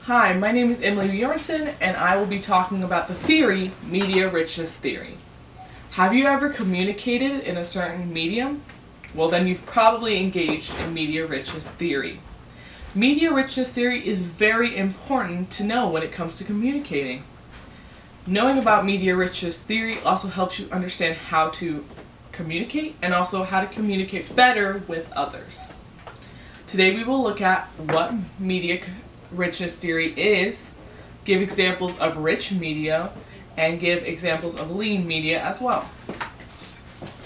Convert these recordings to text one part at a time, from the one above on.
Hi, my name is Emily Bjornson, and I will be talking about the theory, media richness theory. Have you ever communicated in a certain medium? Well, then you've probably engaged in media richness theory. Media richness theory is very important to know when it comes to communicating. Knowing about media richness theory also helps you understand how to communicate and also how to communicate better with others. Today we will look at what media richness theory is, give examples of rich media, and give examples of lean media as well.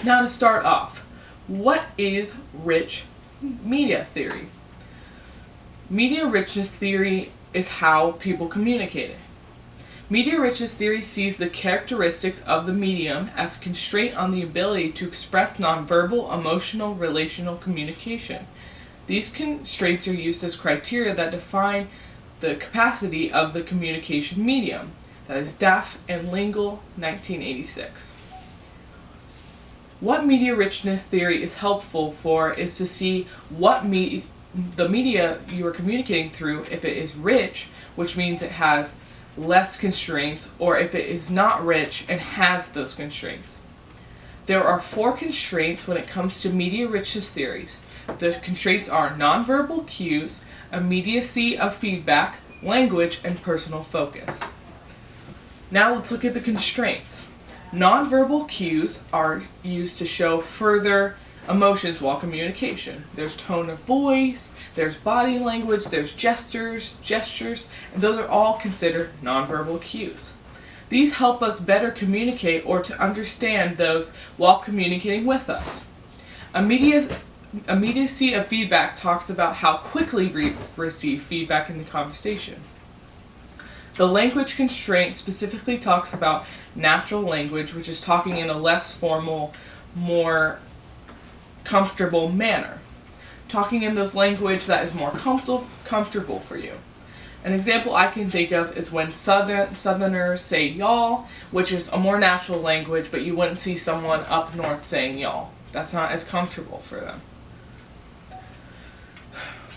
Now to start off, what is rich media theory? Media richness theory is how people communicate. Media richness theory sees the characteristics of the medium as a constraint on the ability to express nonverbal, emotional, relational communication. These constraints are used as criteria that define the capacity of the communication medium. That is Duff and Lingle, 1986. What media richness theory is helpful for is to see what the media you are communicating through, if it is rich, which means it has less constraints, or if it is not rich and has those constraints. There are 4 constraints when it comes to media richness theories. The constraints are nonverbal cues, immediacy of feedback, language, and personal focus. Now let's look at the constraints. Nonverbal cues are used to show further emotions while communication. There's tone of voice, there's body language, there's gestures, and those are all considered nonverbal cues. These help us better communicate or to understand those while communicating with us. Immediacy of feedback talks about how quickly we receive feedback in the conversation. The language constraint specifically talks about natural language, which is talking in a less formal, more comfortable manner. Talking in those language that is more comfortable for you. An example I can think of is when Southerners say y'all, which is a more natural language, but you wouldn't see someone up north saying y'all. That's not as comfortable for them.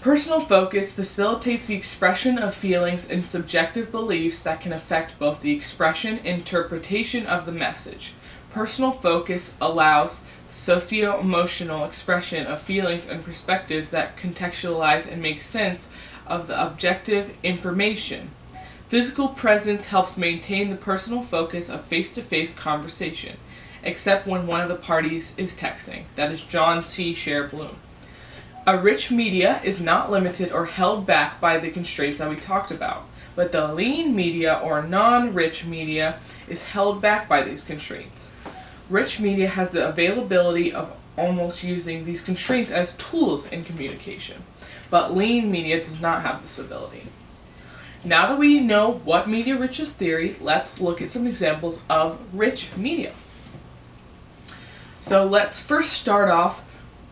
Personal focus facilitates the expression of feelings and subjective beliefs that can affect both the expression and interpretation of the message. Personal focus allows socio-emotional expression of feelings and perspectives that contextualize and make sense of the objective information. Physical presence helps maintain the personal focus of face-to-face conversation, except when one of the parties is texting. That is John C. Sher Bloom. A rich media is not limited or held back by the constraints that we talked about, but the lean media or non-rich media is held back by these constraints. Rich media has the availability of almost using these constraints as tools in communication, but lean media does not have this ability. Now that we know what media richness theory, let's look at some examples of rich media. So let's first start off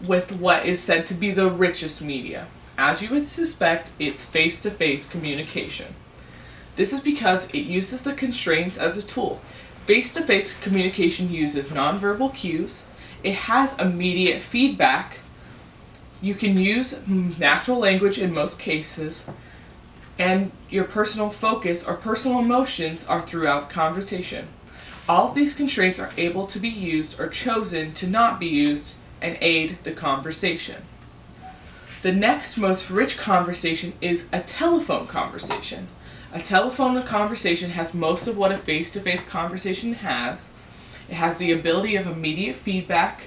with what is said to be the richest media. As you would suspect, it's face-to-face communication. This is because it uses the constraints as a tool. Face-to-face communication uses nonverbal cues. It has immediate feedback. You can use natural language in most cases, and your personal focus or personal emotions are throughout the conversation. All of these constraints are able to be used or chosen to not be used and aid the conversation. The next most rich conversation is a telephone conversation. A telephone conversation has most of what a face-to-face conversation has. It has the ability of immediate feedback.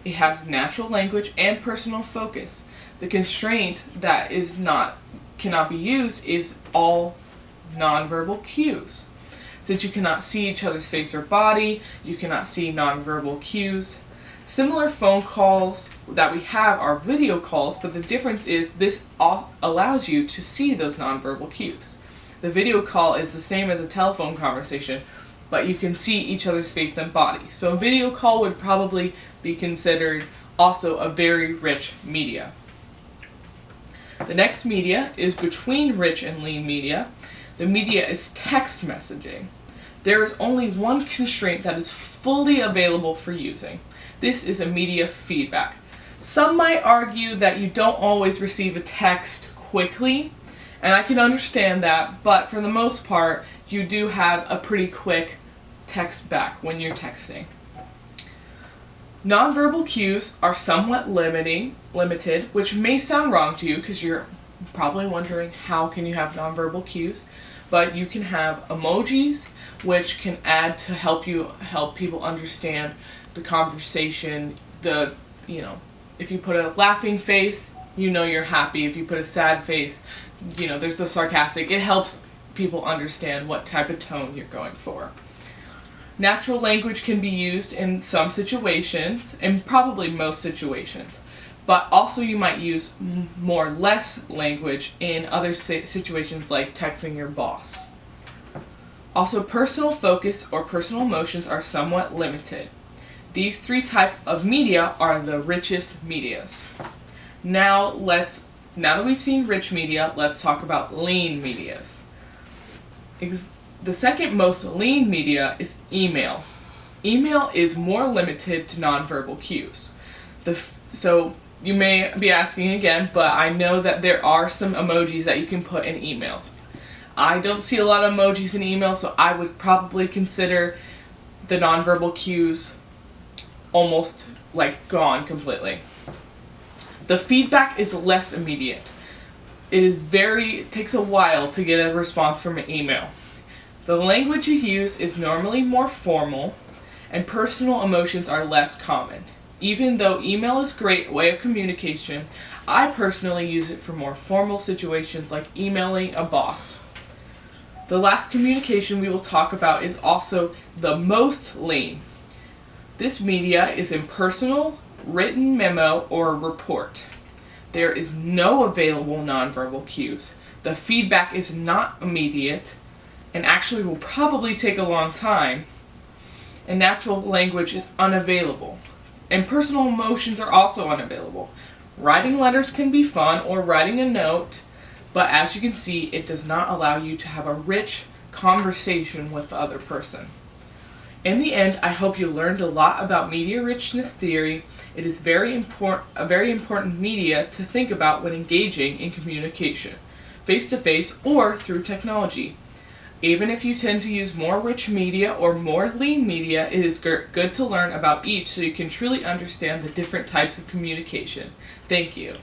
It has natural language and personal focus. The constraint that cannot be used is all nonverbal cues. Since you cannot see each other's face or body, you cannot see nonverbal cues. Similar phone calls that we have are video calls, but the difference is this allows you to see those nonverbal cues. The video call is the same as a telephone conversation, but you can see each other's face and body. So a video call would probably be considered also a very rich media. The next media is between rich and lean media. The media is text messaging. There is only one constraint that is fully available for using. This is immediate feedback. Some might argue that you don't always receive a text quickly, And I can understand that, but for the most part, you do have a pretty quick text back when you're texting. Nonverbal cues are somewhat limited, which may sound wrong to you because you're probably wondering how can you have nonverbal cues, but you can have emojis, which can add to help people understand the conversation. If you put a laughing face, you're happy. If you put a sad face, there's the sarcastic. It helps people understand what type of tone you're going for. Natural language can be used in some situations, and probably most situations, but also you might use more less language in other situations like texting your boss. Also, personal focus or personal emotions are somewhat limited. These three types of media are the richest medias. Now that we've seen rich media, let's talk about lean medias. The second most lean media is email. Email is more limited to nonverbal cues. So you may be asking again, but I know that there are some emojis that you can put in emails. I don't see a lot of emojis in emails, so I would probably consider the nonverbal cues almost gone completely. The feedback is less immediate. It takes a while to get a response from an email. The language you use is normally more formal, and personal emotions are less common. Even though email is a great way of communication, I personally use it for more formal situations like emailing a boss. The last communication we will talk about is also the most lean. This media is impersonal, written memo, or report. There is no available nonverbal cues. The feedback is not immediate, and actually will probably take a long time, and natural language is unavailable. And personal emotions are also unavailable. Writing letters can be fun, or writing a note, but as you can see, it does not allow you to have a rich conversation with the other person. In the end, I hope you learned a lot about media richness theory. It is a very important media to think about when engaging in communication, face-to-face or through technology. Even if you tend to use more rich media or more lean media, it is good to learn about each so you can truly understand the different types of communication. Thank you.